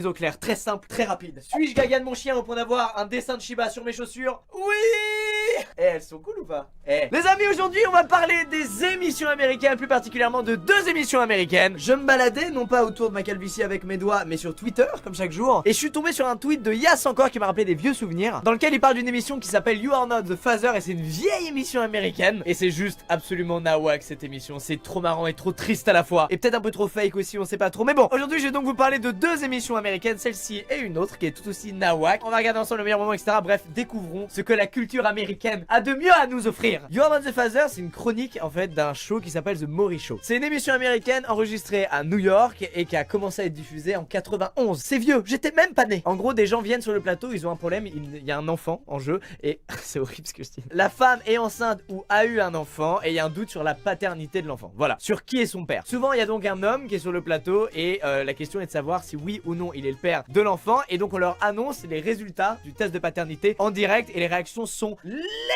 Au clair, très simple, très rapide. Suis-je Gaga de mon chien au point d'avoir un dessin de Shiba sur mes chaussures? Oui. Eh, elles sont cool ou pas? Eh. Les amis, aujourd'hui on va parler des émissions américaines, plus particulièrement de 2 émissions américaines. Je me baladais, non pas autour de ma calvitie avec mes doigts, mais sur Twitter, comme chaque jour. Et je suis tombé sur un tweet de Yas encore qui m'a rappelé des vieux souvenirs, dans lequel il parle d'une émission qui s'appelle You Are Not The Father. Et c'est une vieille émission américaine. Et c'est juste absolument nawak cette émission. C'est trop marrant et trop triste à la fois. Et peut-être un peu trop fake aussi, on sait pas trop. Mais bon, aujourd'hui je vais donc vous parler de 2 émissions américaines, celle-ci et une autre qui est tout aussi nawak. On va regarder ensemble le meilleur moment, etc. Bref, découvrons ce que la culture américaine a de mieux à nous offrir. You Are Not The Father, c'est une chronique en fait d'un show qui s'appelle The Maury Show. C'est une émission américaine enregistrée à New York et qui a commencé à être diffusée en 91. C'est vieux, j'étais même pas né. En gros, des gens viennent sur le plateau, ils ont un problème, il y a un enfant en jeu et c'est horrible ce que je dis. La femme est enceinte ou a eu un enfant et il y a un doute sur la paternité de l'enfant. Voilà, sur qui est son père. Souvent, il y a donc un homme qui est sur le plateau et la question est de savoir si oui ou non il est le père de l'enfant, et donc on leur annonce les résultats du test de paternité en direct et les réactions sont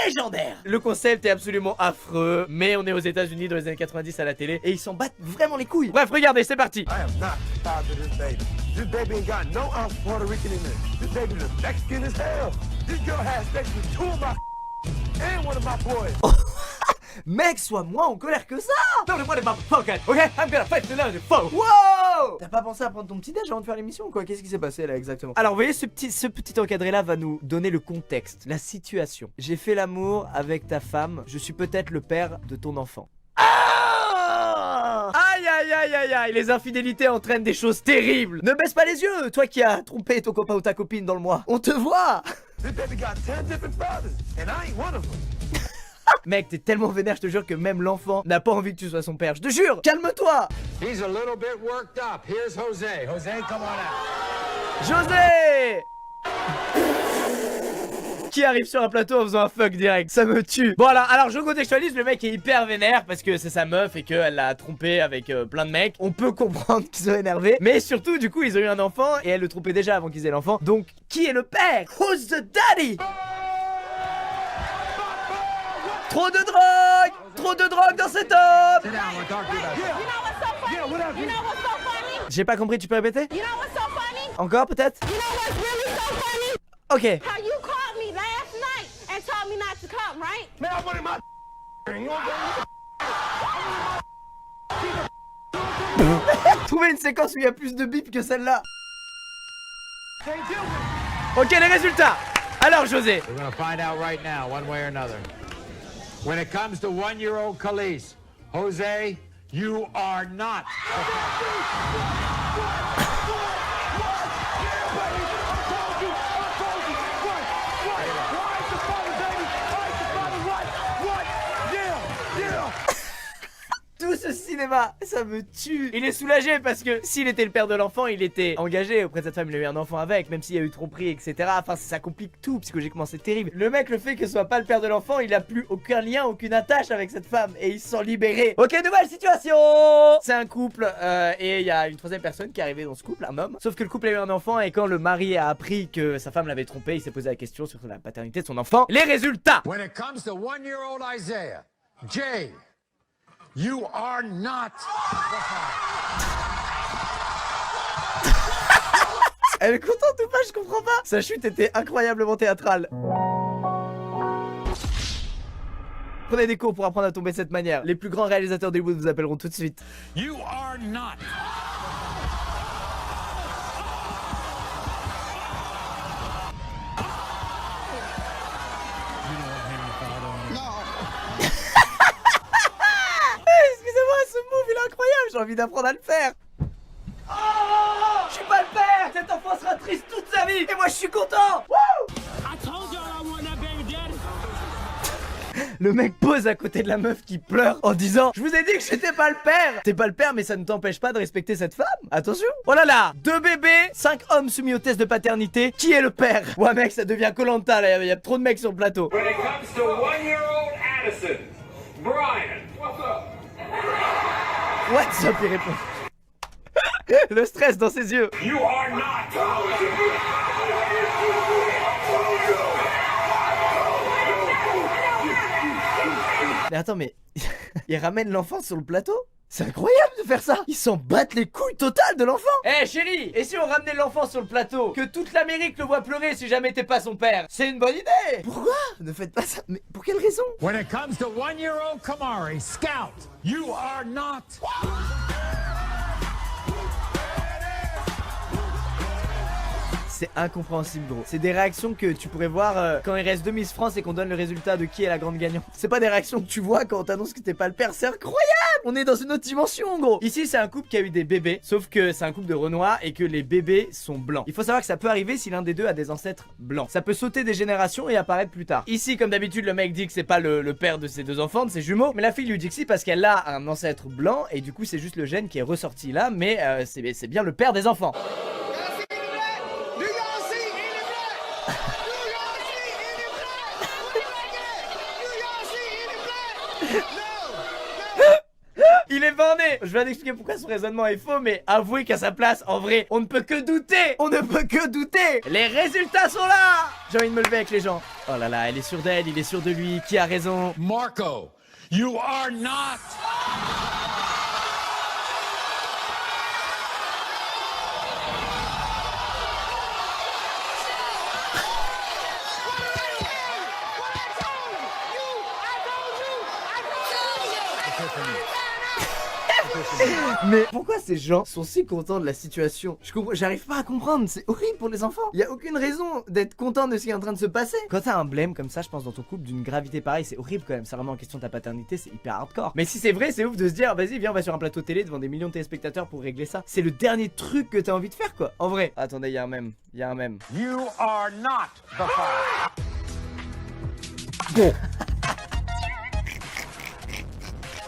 légendaires. Le concept est absolument affreux, mais on est aux États-Unis dans les années 90 à la télé et ils s'en battent vraiment les couilles. Bref, regardez, c'est parti. I am not the father of this baby. This baby ain't got no ounce Puerto Rican in it. This baby is Mexican as hell. This girl has sex with 2 of my and 1 of my boys. Mec, sois moins en colère que ça. Wow. T'as pas pensé à prendre ton petit déj avant de faire l'émission ou quoi? Qu'est-ce qui s'est passé là exactement? Alors vous voyez, ce petit encadré là va nous donner le contexte, la situation. J'ai fait l'amour avec ta femme, je suis peut-être le père de ton enfant. Aïe aïe aïe aïe aïe, les infidélités entraînent des choses terribles. Ne baisse pas les yeux, toi qui as trompé ton copain ou ta copine dans le mois. On te voit. This baby got 10 different fathers, and I ain't one of them. Mec, t'es tellement vénère, je te jure que même l'enfant n'a pas envie que tu sois son père. Je te jure, calme-toi. He's a little bit worked up. Here's Jose. Jose, come on out. José qui arrive sur un plateau en faisant un fuck direct, ça me tue. Bon alors je contextualise, le mec est hyper vénère parce que c'est sa meuf et qu'elle l'a trompé avec plein de mecs. On peut comprendre qu'ils sont énervés, mais surtout du coup ils ont eu un enfant et elle le trompait déjà avant qu'ils aient l'enfant. Donc qui est le père? Who's the daddy? Trop de drogue! Trop de drogue dans cet homme! J'ai pas compris, tu peux répéter? Encore peut-être? Ok. Man, I wanted my you want Trouver une séquence où il y a plus de bip que celle-là. Can't deal with it. Ok, les résultats. Alors José. We're gonna find out right now, one way or another. When it comes to 1-year-old Khalees, Jose, you are not. Tout ce cinéma, ça me tue. Il est soulagé parce que s'il était le père de l'enfant, il était engagé auprès de cette femme, il a eu un enfant avec, même s'il y a eu tromperie, etc. Enfin, ça complique tout, psychologiquement, c'est terrible. Le mec, le fait que ce soit pas le père de l'enfant, il a plus aucun lien, aucune attache avec cette femme et il se sent libéré. Ok, nouvelle situation. C'est un couple et il y a une 3e personne qui est arrivée dans ce couple, un homme. Sauf que le couple a eu un enfant et quand le mari a appris que sa femme l'avait trompé, il s'est posé la question sur la paternité de son enfant. Les résultats. When it comes to 1-year-old Isaiah, Jay, you are not. Elle est contente ou pas? Je comprends pas. Sa chute était incroyablement théâtrale. Prenez des cours pour apprendre à tomber de cette manière. Les plus grands réalisateurs d'Hollywood vous appelleront tout de suite. You are not. Excusez-moi, ce move il est incroyable. J'ai envie d'apprendre à le faire. Oh, je suis pas le père. Cet enfant sera triste toute sa vie. Et moi je suis content. Wouh. Le mec pose à côté de la meuf qui pleure en disant: je vous ai dit que j'étais pas le père. T'es pas le père, mais ça ne t'empêche pas de respecter cette femme. Attention. Oh là là, 2 bébés, 5 hommes soumis au test de paternité. Qui est le père? Ouais mec, ça devient Koh-Lanta là, il y a trop de mecs sur le plateau. When it comes to 1-year-old Addison, Brian, what's up? What's up, il répond. Le stress dans ses yeux. You are not. Mais attends, mais il ramène l'enfant sur le plateau? C'est incroyable de faire ça. Ils s'en battent les couilles totales de l'enfant. Eh chérie, et si on ramenait l'enfant sur le plateau, que toute l'Amérique le voit pleurer si jamais t'es pas son père? C'est une bonne idée. Pourquoi? Ne faites pas ça. Mais pour quelle raison? When it comes to 1-year-old Kamari, Scout, you are not. C'est incompréhensible gros. C'est des réactions que tu pourrais voir quand il reste 2 Miss France et qu'on donne le résultat de qui est la grande gagnante. C'est pas des réactions que tu vois quand on t'annonce que t'es pas le père. C'est incroyable. On est dans une autre dimension gros. Ici c'est un couple qui a eu des bébés, sauf que c'est un couple de Renois et que les bébés sont blancs. Il faut savoir que ça peut arriver si l'un des deux a des ancêtres blancs. Ça peut sauter des générations et apparaître plus tard. Ici comme d'habitude le mec dit que c'est pas le père de ses 2 enfants, de ses jumeaux, mais la fille lui dit que si parce qu'elle a un ancêtre blanc et du coup c'est juste le gène qui est ressorti là, mais c'est bien le père des enfants. Il est borné. Je viens d'expliquer pourquoi son raisonnement est faux, mais avouez qu'à sa place, en vrai, on ne peut que douter. On ne peut que douter. Les résultats sont là. J'ai envie de me lever avec les gens. Oh là là, elle est sûre d'elle, il est sûr de lui. Qui a raison? Marco, you are not. Mais pourquoi ces gens sont si contents de la situation? J'arrive pas à comprendre, c'est horrible pour les enfants. Il y a aucune raison d'être content de ce qui est en train de se passer. Quand t'as un blême comme ça, je pense dans ton couple d'une gravité pareille, c'est horrible quand même. C'est vraiment en question de ta paternité, c'est hyper hardcore. Mais si c'est vrai, c'est ouf de se dire, vas-y, viens, on va sur un plateau télé devant des millions de téléspectateurs pour régler ça. C'est le dernier truc que t'as envie de faire quoi. En vrai. Attendez, il y a un mème. Il y a un mème. You are not the father. Bon.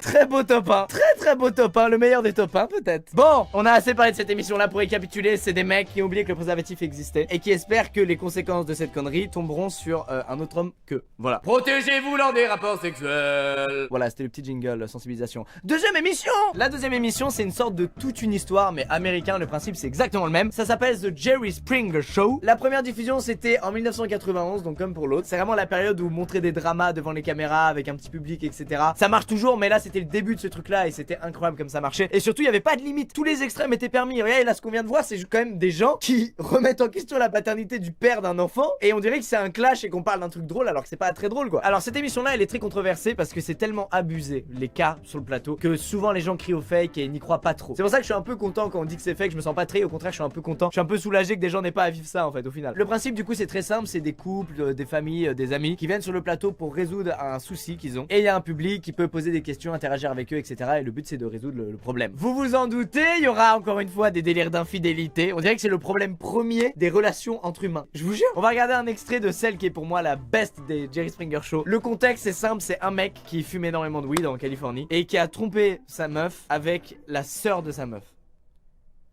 Très beau top 1, très beau top 1, le meilleur des top 1 peut-être. Bon, on a assez parlé de cette émission là pour récapituler. C'est des mecs qui ont oublié que le préservatif existait et qui espèrent que les conséquences de cette connerie tomberont sur un autre homme que. Voilà. Protégez-vous lors des rapports sexuels. Voilà, c'était le petit jingle sensibilisation. Deuxième émission. La deuxième émission c'est une sorte de toute une histoire mais américain, le principe c'est exactement le même. Ça s'appelle The Jerry Springer Show. La première diffusion c'était en 1991, donc comme pour l'autre. C'est vraiment la période où montrer des dramas devant les caméras avec un petit public etc. Ça marche toujours mais là c'était le début de ce truc là et c'était incroyable comme ça marchait. Et surtout il y avait pas de limite, tous les extrêmes étaient permis. Regardez là ce qu'on vient de voir, c'est quand même des gens qui remettent en question la paternité du père d'un enfant et on dirait que c'est un clash et qu'on parle d'un truc drôle alors que c'est pas très drôle quoi. Alors cette émission là elle est très controversée parce que c'est tellement abusé les cas sur le plateau que souvent les gens crient au fake et n'y croient pas trop. C'est pour ça que je suis un peu content quand on dit que c'est fake, je me sens pas très, au contraire je suis un peu content, je suis un peu soulagé que des gens n'aient pas à vivre ça en fait au final. Le principe du coup c'est très simple, c'est des couples, des familles, des amis qui viennent sur le plateau pour résoudre un souci qu'ils ont et il y a un public qui peut poser des questions, interagir avec eux etc. Et le but c'est de résoudre le problème. Vous vous en doutez, il y aura encore une fois des délires d'infidélité. On dirait que c'est le problème premier des relations entre humains. Je vous jure. On va regarder un extrait de celle qui est pour moi la best des Jerry Springer Show. Le contexte est simple, c'est un mec qui fume énormément de weed en Californie et qui a trompé sa meuf avec la sœur de sa meuf.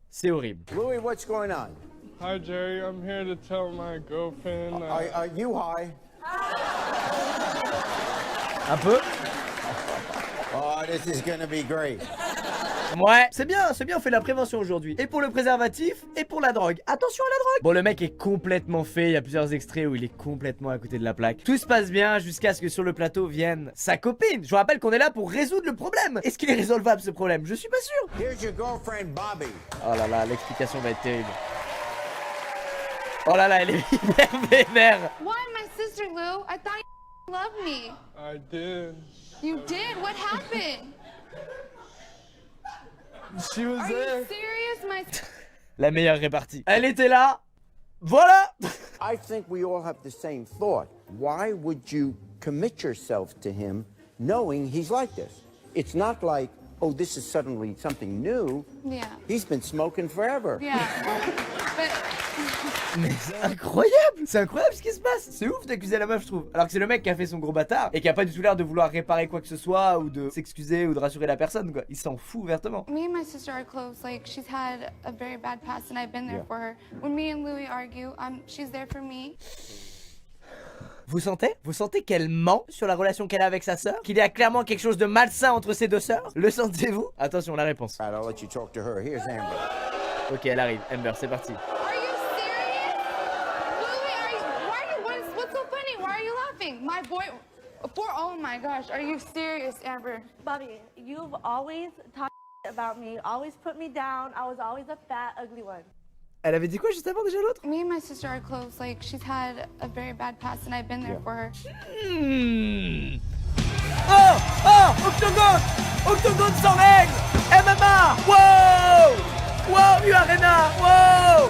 C'est horrible. Louis, what's going on? Hi, Jerry. I'm here to tell my girlfriend. Are you high? Un peu. Oh, this is gonna be great. Ouais, c'est bien, on fait la prévention aujourd'hui. Et pour le préservatif, et pour la drogue. Attention à la drogue. Bon, le mec est complètement fait, il y a plusieurs extraits où il est complètement à côté de la plaque. Tout se passe bien jusqu'à ce que sur le plateau vienne sa copine. Je vous rappelle qu'on est là pour résoudre le problème. Est-ce qu'il est résolvable ce problème? Je suis pas sûr. Here's your girlfriend, Bobby. Oh là là, l'explication va être terrible. Oh là là, elle est hyper vénère. Why my sister, Lou? I thought you loved me. I did. You did? What happened? She was Are there. you serious? My La meilleure répartie. Elle était là. Voilà. I think we all have the same thought. Why would you commit yourself to him knowing he's like this? It's not like, oh, this is suddenly something new. Yeah. He's been smoking forever. Yeah. But Mais c'est incroyable ce qui se passe. C'est ouf d'accuser la meuf je trouve. Alors que c'est le mec qui a fait son gros bâtard et qui a pas du tout l'air de vouloir réparer quoi que ce soit ou de s'excuser ou de rassurer la personne quoi. Il s'en fout ouvertement. me and my sister are close. Like, she's had a very bad past and I've been there for her. When me and Louis argue, she's there for me. Vous sentez qu'elle ment sur la relation qu'elle a avec sa sœur? Qu'il y a clairement quelque chose de malsain entre ces deux sœurs? Le sentez-vous? Attention la réponse. All right, I'll let you talk to her. Here's Amber. Ok, elle arrive. Amber, c'est parti. Are you serious? Louis, what's so funny? Why are you laughing? My boy, oh my gosh, are you serious, Amber? Bobby, you've always talked about me, always put me down. I was always a fat, ugly one. Elle avait dit quoi juste avant déjà l'autre? Me and my sister are close. Like, she's had a very bad past, and I've been there for her. Oh! Oh! Octogone! Octogone sans règles! MMA! Wow! Wow! U-Arena! Wow!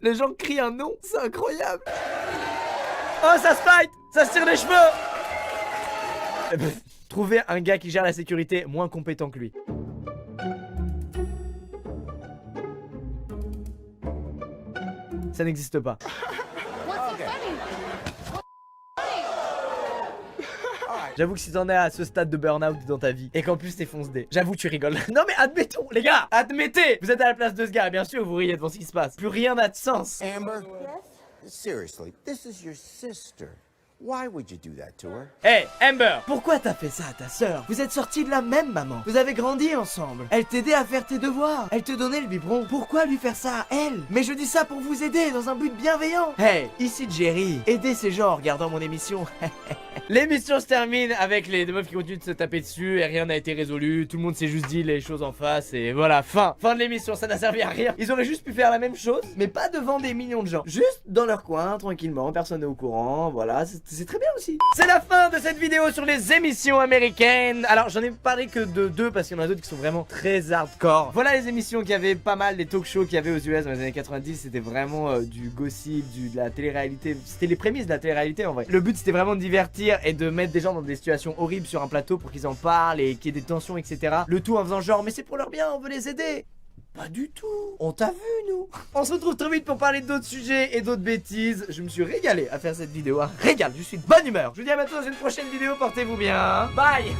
Les gens crient un nom, c'est incroyable! Oh, ça se fight! Ça se tire les cheveux! Trouver un gars qui gère la sécurité moins compétent que lui. Ça n'existe pas. J'avoue que si t'en es à ce stade de burn-out dans ta vie et qu'en plus t'es fonce-dé, j'avoue tu rigoles. Non mais admettons les gars, admettez. Vous êtes à la place de ce gars, bien sûr vous riez devant ce qui se passe. Plus rien n'a de sens. Amber, seriously, this is your sister. Why would you do that to her? Hey Amber, pourquoi t'as fait ça à ta sœur? Vous êtes sortis de la même maman. Vous avez grandi ensemble. Elle t'aidait à faire tes devoirs. Elle te donnait le biberon. Pourquoi lui faire ça à elle? Mais je dis ça pour vous aider dans un but bienveillant. Hey, ici Jerry. Aidez ces gens en regardant mon émission. L'émission se termine avec les deux meufs qui continuent de se taper dessus et rien n'a été résolu. Tout le monde s'est juste dit les choses en face et voilà, fin de l'émission, ça n'a servi à rien. Ils auraient juste pu faire la même chose, mais pas devant des millions de gens. Juste dans leur coin, tranquillement, personne n'est au courant, voilà, c'est très bien aussi. C'est la fin de cette vidéo sur les émissions américaines. Alors j'en ai parlé que de deux parce qu'il y en a d'autres qui sont vraiment très hardcore. Voilà les émissions qu'il y avait pas mal, les talk shows qu'il y avait aux US dans les années 90, c'était vraiment du gossip, de la télé-réalité. C'était les prémices de la télé-réalité en vrai. Le but c'était vraiment de divertir et de mettre des gens dans des situations horribles sur un plateau pour qu'ils en parlent et qu'il y ait des tensions, etc. Le tout en faisant genre, mais c'est pour leur bien, on veut les aider. Pas du tout. On t'a vu, nous. On se retrouve très vite pour parler d'autres sujets et d'autres bêtises. Je me suis régalé à faire cette vidéo. Régal, je suis de bonne humeur. Je vous dis à bientôt dans une prochaine vidéo. Portez-vous bien. Bye.